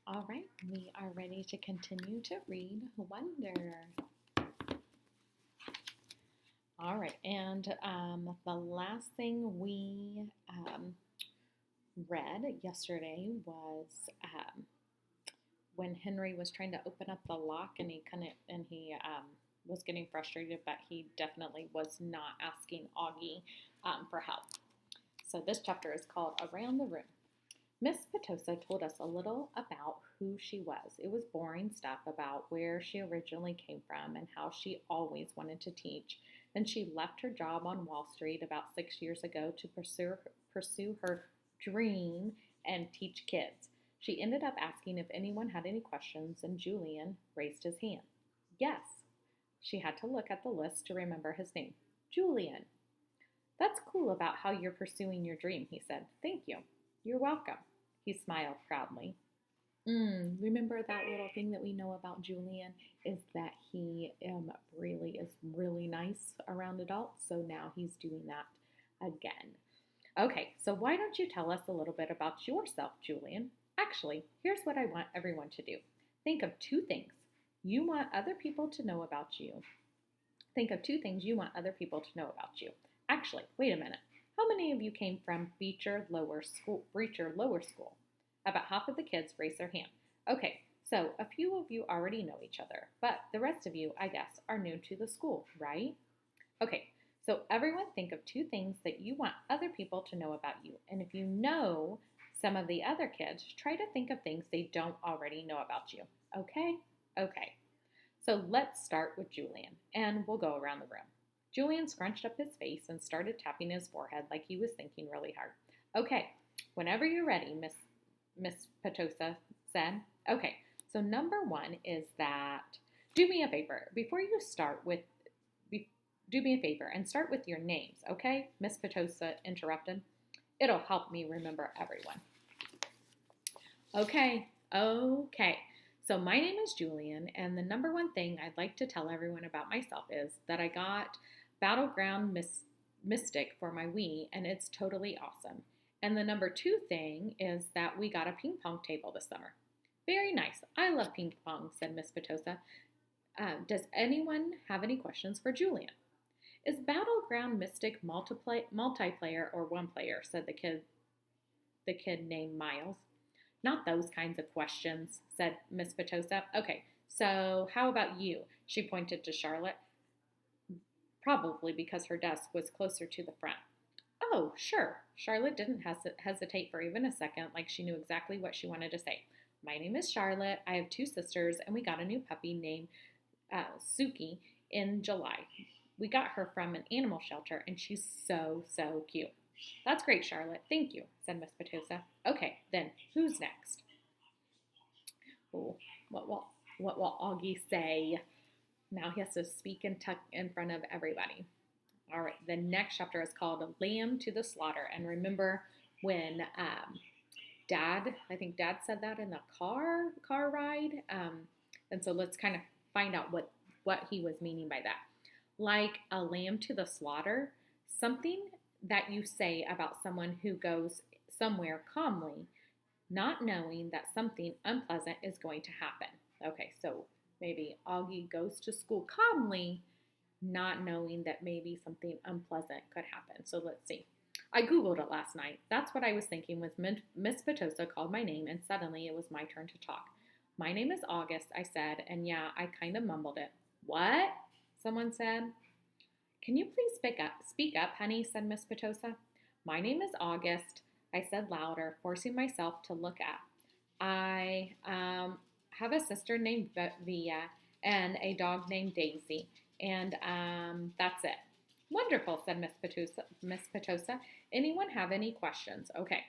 All right, we are ready to continue to read Wonder. All right, and the last thing we read yesterday was when Henry was trying to open up the lock, and he was getting frustrated, but he definitely was not asking Augie for help. So this chapter is called Around the Room. Miss Petosa told us a little about who she was. It was boring stuff about where she originally came from and how she always wanted to teach. Then she left her job on Wall Street about 6 years ago to pursue her dream and teach kids. She ended up asking if anyone had any questions, and Julian raised his hand. Yes. She had to look at the list to remember his name. Julian. That's cool about how you're pursuing your dream, he said. Thank you. You're welcome. He smiled proudly. Remember that little thing that we know about Julian is that he really is really nice around adults, so now he's doing that again. Okay, so why don't you tell us a little bit about yourself, Julian? Actually, here's what I want everyone to do. Think of two things you want other people to know about you. Think of two things you want other people to know about you. Actually, wait a minute. How many of you came from Breacher Lower School? About half of the kids raised their hand. Okay, so a few of you already know each other, but the rest of you, I guess, are new to the school, right? Okay, so everyone think of two things that you want other people to know about you. And if you know some of the other kids, try to think of things they don't already know about you. Okay? Okay. So let's start with Julian, and we'll go around the room. Julian scrunched up his face and started tapping his forehead like he was thinking really hard. Okay, whenever you're ready, Miss Petosa said. Okay, so number one is that do me a favor. Do me a favor and start with your names, okay? Miss Petosa interrupted. It'll help me remember everyone. Okay. So my name is Julian, and the number one thing I'd like to tell everyone about myself is that I got Battleground Mystic for my Wii, and it's totally awesome. And the number two thing is that we got a ping pong table this summer. Very nice. I love ping pong, said Miss Petosa. Does anyone have any questions for Julian? Is Battleground Mystic multiplayer or one player, said the kid named Miles. Not those kinds of questions, said Miss Petosa. Okay, so how about you? She pointed to Charlotte, probably because her desk was closer to the front. Oh, sure. Charlotte didn't hesitate for even a second, like she knew exactly what she wanted to say. My name is Charlotte. I have two sisters, and we got a new puppy named Suki in July. We got her from an animal shelter, and she's so cute. That's great, Charlotte. Thank you, said Miss Petosa. Okay, then, who's next? Oh, what will Augie say? Now he has to speak in front of everybody. All right, the next chapter is called Lamb to the Slaughter. And remember when I think Dad said that in the car ride. And so let's kind of find out what he was meaning by that. Like a lamb to the slaughter, something that you say about someone who goes somewhere calmly, not knowing that something unpleasant is going to happen. Okay, so maybe Augie goes to school calmly, not knowing that maybe something unpleasant could happen. So let's see. I Googled it last night. That's what I was thinking when Miss Petosa called my name, and suddenly it was my turn to talk. My name is August, I said, and yeah, I kind of mumbled it. What? Someone said. Can you please speak up, honey, said Miss Petosa. My name is August, I said louder, forcing myself to look up. I have a sister named Via and a dog named Daisy, and that's it. Wonderful, said Miss Petosa. Anyone have any questions? Okay,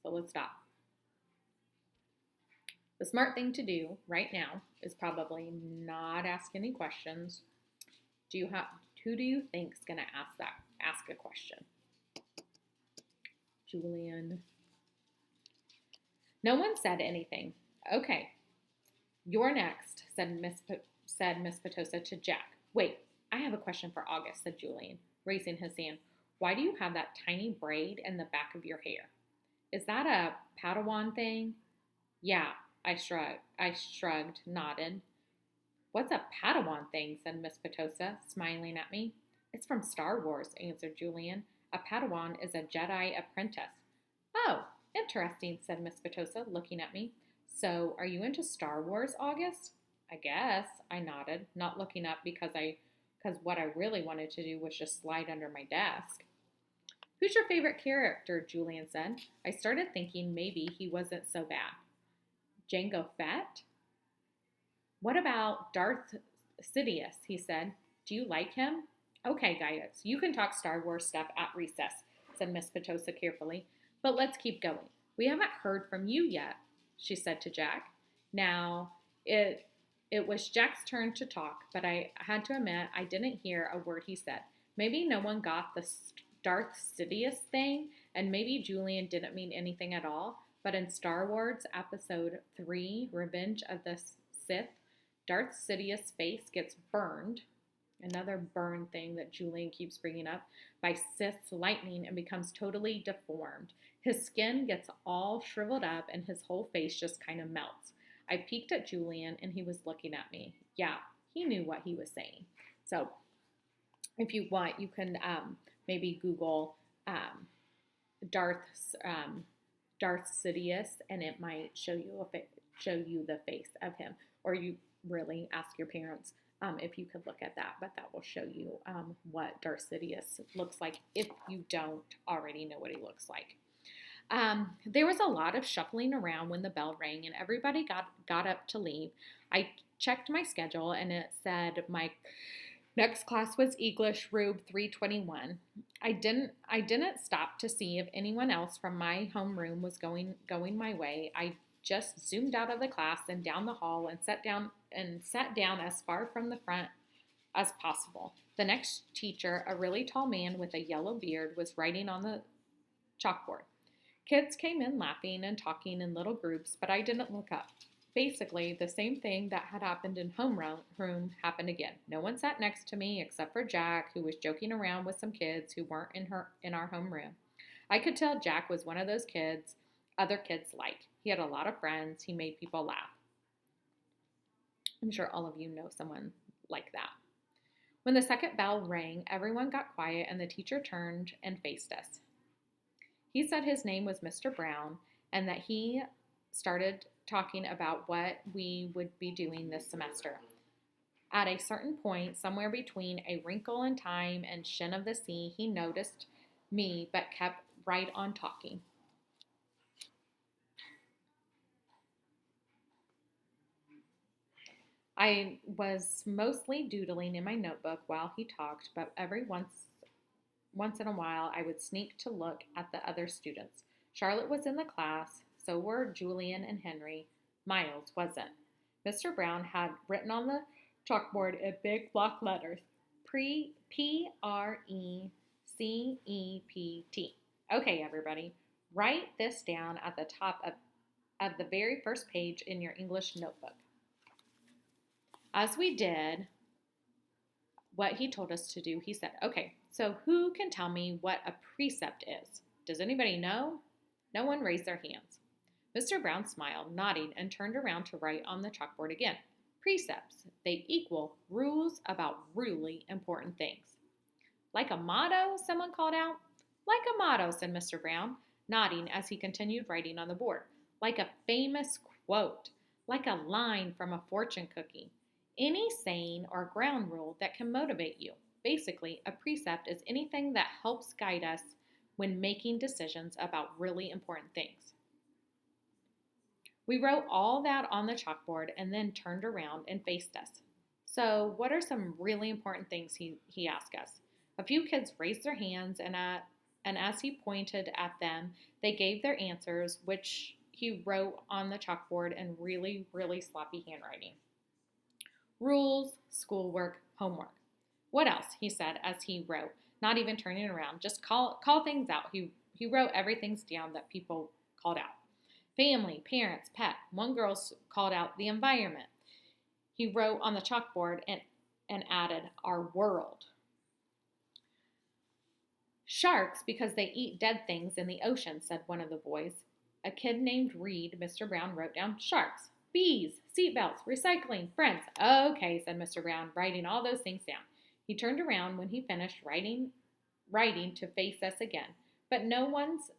so let's stop. The smart thing to do right now is probably not ask any questions. Who do you think is going to ask a question? Julian. No one said anything. Okay, you're next, said Miss Petosa to Jack. Wait, I have a question for August, said Julian, raising his hand. Why do you have that tiny braid in the back of your hair? Is that a Padawan thing? Yeah, I shrugged, nodded. What's a Padawan thing? Said Miss Potosa, smiling at me. It's from Star Wars, answered Julian. A Padawan is a Jedi apprentice. Oh, interesting, said Miss Potosa, looking at me. So, are you into Star Wars, August? I guess, I nodded, not looking up because what I really wanted to do was just slide under my desk. Who's your favorite character? Julian said. I started thinking maybe he wasn't so bad. Jango Fett? What about Darth Sidious? He said. Do you like him? Okay, guys, you can talk Star Wars stuff at recess, said Miss Potosa carefully. But let's keep going. We haven't heard from you yet, she said to Jack. Now, it was Jack's turn to talk, but I had to admit I didn't hear a word he said. Maybe no one got the Darth Sidious thing, and maybe Julian didn't mean anything at all. But in Star Wars Episode 3, Revenge of the Sith, Darth Sidious' face gets burned, another burn thing that Julian keeps bringing up, by Sith's lightning and becomes totally deformed. His skin gets all shriveled up and his whole face just kind of melts. I peeked at Julian and he was looking at me. Yeah, he knew what he was saying. So if you want, you can maybe Google Darth Sidious, and it might show you the face of him. Or you really ask your parents if you could look at that, but that will show you what Darth Sidious looks like if you don't already know what he looks like. There was a lot of shuffling around when the bell rang and everybody got up to leave. I checked my schedule and it said my next class was English Rube 321. I didn't stop to see if anyone else from my homeroom was going my way. I just zoomed out of the class and down the hall and sat down as far from the front as possible. The next teacher, a really tall man with a yellow beard, was writing on the chalkboard. Kids came in laughing and talking in little groups, but I didn't look up. Basically, the same thing that had happened in homeroom happened again. No one sat next to me except for Jack, who was joking around with some kids who weren't in our homeroom. I could tell Jack was one of those kids other kids like. He had a lot of friends. He made people laugh. I'm sure all of you know someone like that. When the second bell rang, everyone got quiet and the teacher turned and faced us. He said his name was Mr. Brown and that he started talking about what we would be doing this semester. At a certain point, somewhere between A Wrinkle in Time and Shin of the Sea, he noticed me but kept right on talking. I was mostly doodling in my notebook while he talked, but every once in a while I would sneak to look at the other students. Charlotte was in the class, so were Julian and Henry. Miles wasn't. Mr. Brown had written on the chalkboard in big block letters, P-R-E-C-E-P-T. Okay, everybody, write this down at the top of the very first page in your English notebook. As we did what he told us to do, he said, okay, so who can tell me what a precept is? Does anybody know? No one raised their hands. Mr. Brown smiled, nodding, and turned around to write on the chalkboard again. Precepts. They equal rules about really important things. Like a motto, someone called out. Like a motto, said Mr. Brown, nodding as he continued writing on the board. Like a famous quote. Like a line from a fortune cookie. Any saying or ground rule that can motivate you. Basically, a precept is anything that helps guide us when making decisions about really important things. We wrote all that on the chalkboard and then turned around and faced us. So, what are some really important things he asked us? A few kids raised their hands, and as he pointed at them, they gave their answers, which he wrote on the chalkboard in really, really sloppy handwriting. Rules, schoolwork, homework. What else? He said as he wrote, not even turning around. Just call things out. He wrote everything down that people called out. Family, parents, pet. One girl called out the environment. He wrote on the chalkboard and added our world. Sharks because they eat dead things in the ocean, said one of the boys. A kid named Reed, Mr. Brown wrote down sharks, bees, seatbelts, recycling, friends. Okay, said Mr. Brown, writing all those things down. He turned around when he finished writing to face us again. But no one's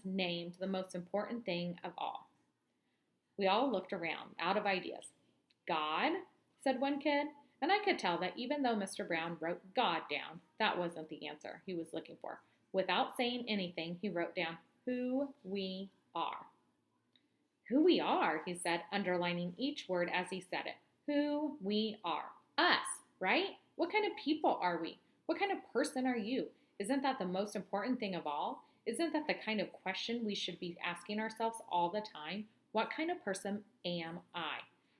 named the most important thing of all. We all looked around, out of ideas. God, said one kid, and I could tell that even though Mr. Brown wrote God down, that wasn't the answer he was looking for. Without saying anything, he wrote down who we are. Who we are, he said, underlining each word as he said it. Who we are. Us, right? What kind of people are we? What kind of person are you? Isn't that the most important thing of all? Isn't that the kind of question we should be asking ourselves all the time? What kind of person am I?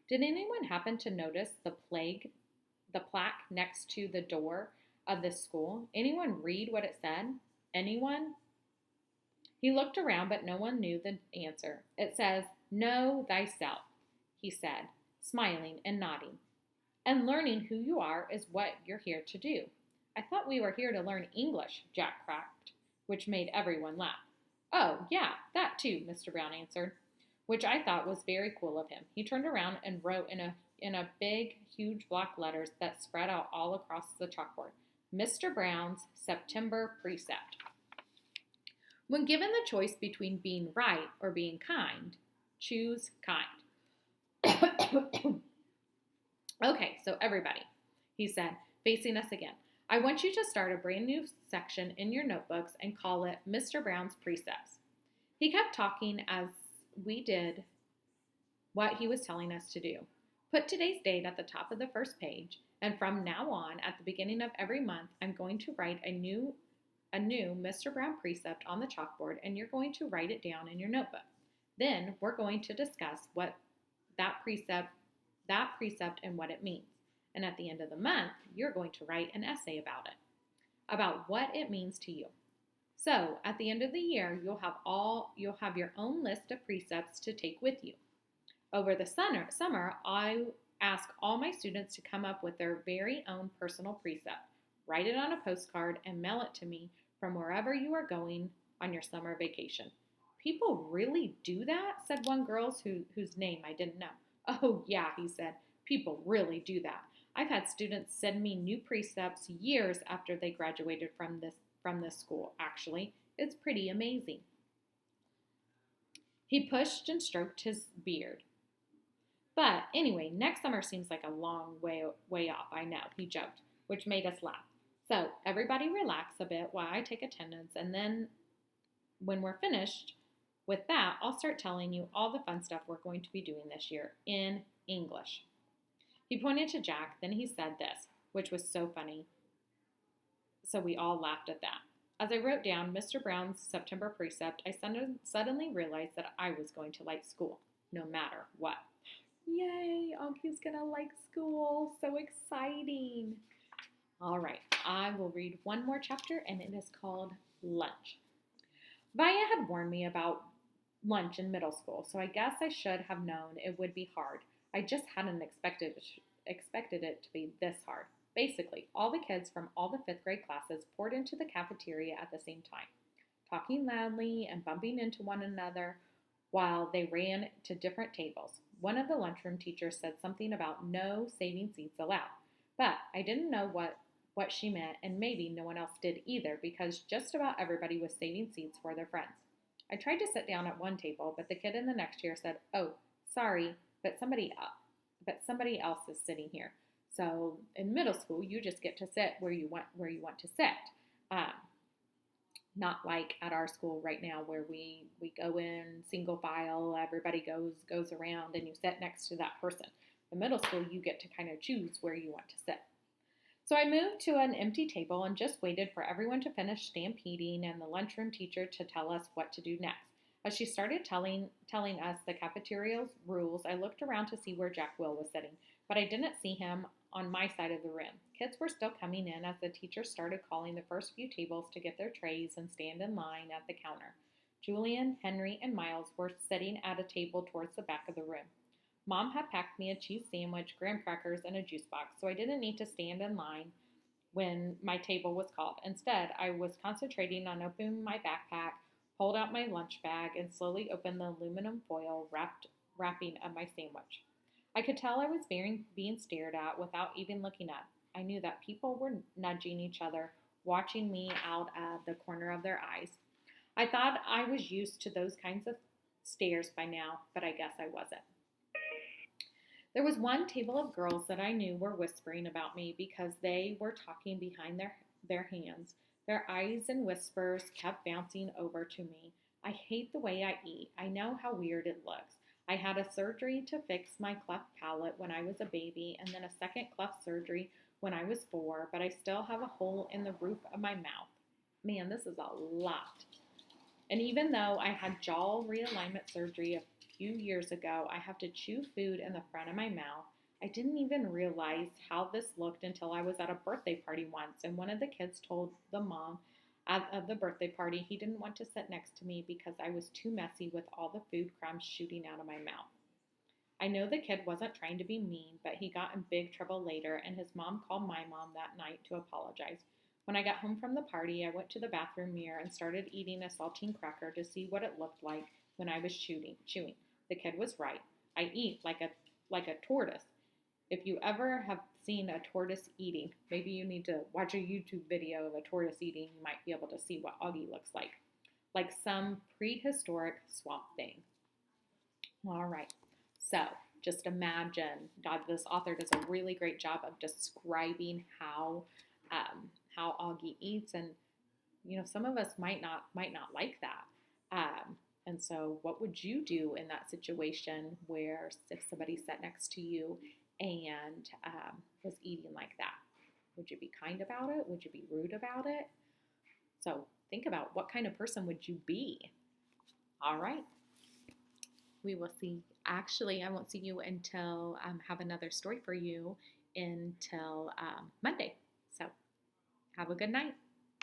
Did anyone happen to notice the plaque next to the door of the school? Anyone read what it said? Anyone? He looked around, but no one knew the answer. It says, "Know thyself," he said, smiling and nodding. And learning who you are is what you're here to do. I thought we were here to learn English, Jack cracked, which made everyone laugh. Oh, yeah, that too, Mr. Brown answered, which I thought was very cool of him. He turned around and wrote in a big, huge block letters that spread out all across the chalkboard, Mr. Brown's September Precept. When given the choice between being right or being kind, choose kind. Okay, so everybody, he said, facing us again, I want you to start a brand new section in your notebooks and call it Mr. Brown's Precepts. He kept talking as we did what he was telling us to do. Put today's date at the top of the first page, and from now on, at the beginning of every month, I'm going to write a new Mr. Brown precept on the chalkboard, and you're going to write it down in your notebook. Then we're going to discuss what that precept and what it means. And at the end of the month, you're going to write an essay about it, about what it means to you. So at the end of the year, you'll have your own list of precepts to take with you. Over the summer, I ask all my students to come up with their very own personal precept. Write it on a postcard and mail it to me from wherever you are going on your summer vacation. People really do that, said one girl whose name I didn't know. Oh, yeah, he said. People really do that. I've had students send me new precepts years after they graduated from this school, actually. It's pretty amazing. He pushed and stroked his beard. But anyway, next summer seems like a long way off, I know, he joked, which made us laugh. So everybody relax a bit while I take attendance, and then when we're finished with that, I'll start telling you all the fun stuff we're going to be doing this year in English. He pointed to Jack, then he said this, which was so funny. So we all laughed at that. As I wrote down Mr. Brown's September precept, I suddenly realized that I was going to like school, no matter what. Yay, Augie's gonna like school. So exciting. All right, I will read one more chapter, and it is called Lunch. Vaya had warned me about lunch in middle school, so I guess I should have known it would be hard. I just hadn't expected it to be this hard. Basically, all the kids from all the 5th grade classes poured into the cafeteria at the same time, talking loudly and bumping into one another while they ran to different tables. One of the lunchroom teachers said something about no saving seats allowed, but I didn't know what she meant, and maybe no one else did either, because just about everybody was saving seats for their friends. I tried to sit down at one table, but the kid in the next chair said, "Oh, sorry, but somebody else is sitting here." So in middle school, you just get to sit where you want to sit. Not like at our school right now where we go in single file, everybody goes around and you sit next to that person. In middle school, you get to kind of choose where you want to sit. So I moved to an empty table and just waited for everyone to finish stampeding and the lunchroom teacher to tell us what to do next. As she started telling us the cafeteria's rules, I looked around to see where Jack Will was sitting, but I didn't see him on my side of the room. Kids were still coming in as the teacher started calling the first few tables to get their trays and stand in line at the counter. Julian, Henry, and Miles were sitting at a table towards the back of the room. Mom had packed me a cheese sandwich, graham crackers, and a juice box, so I didn't need to stand in line when my table was called. Instead, I was concentrating on opening my backpack, pulled out my lunch bag, and slowly opened the aluminum foil wrapping of my sandwich. I could tell I was being stared at without even looking up. I knew that people were nudging each other, watching me out of the corner of their eyes. I thought I was used to those kinds of stares by now, but I guess I wasn't. There was one table of girls that I knew were whispering about me because they were talking behind their hands. Their eyes and whispers kept bouncing over to me. I hate the way I eat. I know how weird it looks. I had a surgery to fix my cleft palate when I was a baby, and then a second cleft surgery when I was 4, but I still have a hole in the roof of my mouth. Man, this is a lot. And even though I had jaw realignment surgery a few years ago, I have to chew food in the front of my mouth. I didn't even realize how this looked until I was at a birthday party once, and one of the kids told the mom of the birthday party he didn't want to sit next to me because I was too messy with all the food crumbs shooting out of my mouth. I know the kid wasn't trying to be mean, but he got in big trouble later, and his mom called my mom that night to apologize. When I got home from the party, I went to the bathroom mirror and started eating a saltine cracker to see what it looked like when I was chewing. The kid was right. I eat like a tortoise. If you ever have seen a tortoise eating, maybe you need to watch a YouTube video of a tortoise eating. You might be able to see what Augie looks like some prehistoric swamp thing. All right. So just imagine, God, this author does a really great job of describing how Augie eats, and some of us might not like that. And so, what would you do in that situation where if somebody sat next to you and was eating like that? Would you be kind about it? Would you be rude about it? So think about, what kind of person would you be? All right. We will see. Actually, I won't see you until have another story for you until Monday. So have a good night.